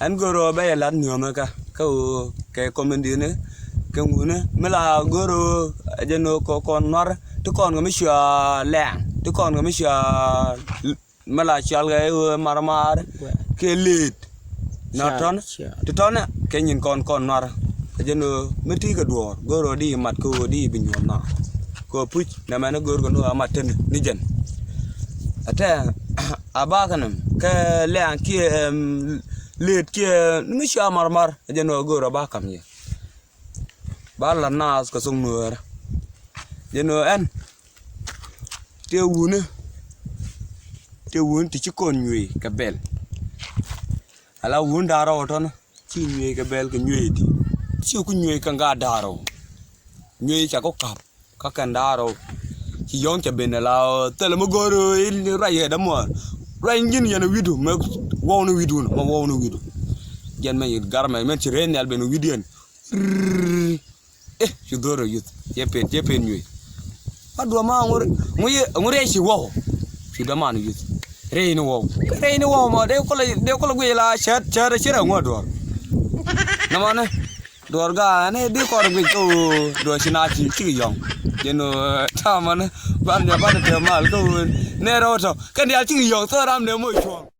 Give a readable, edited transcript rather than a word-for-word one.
anh goro bây giờ lát nhiều mà cả cái comment đi nữa cái ngủ nữa mới là goro giờ nó có con nó tụi con có mấy sữa lẹng tụi con có mấy sữa mới là sữa cái mar cái lid nó tròn tụi tròn á cái nhìn con nó giờ nó mới tí cái đùa goro đi mặt cô đi bình thường nào cô push nè mà nó goro nó mặt trên ní chân thế à cái này cái lẹng kia lid kia nó sữa mar giờ nó goro ba cầm gì ba là nas cái sông nữa giờ nó ăn tiêu uốn thì chỉ còn nhụy cái bel ala uốn đào rồi thôi chỉ nhụy cái bel cái nhụy thì chỉ có nhụy càng gà đào rồi nhụy chả có cặp các càng đào rồi chỉ giống cho bên là tao là một người rồi rai hết đâm mà rai nhìn như nó video mà wow nó video mà wow nó video giờ mày gar mày chỉ riêng nhà bên video chú đồ rồi yết pen nhụy à đùa mà ngồi chỉ wow chú đâm mà nhụy rei no wow mà đều có là quê là chết ở ngoài đó nằm anh đùa gà này đi qua được cái đùa xin ăn chỉ dòng cho nó tham anh bạn nhà bạn được mà câu nè rồi cái này chỉ dòng thôi làm nếu mới chuông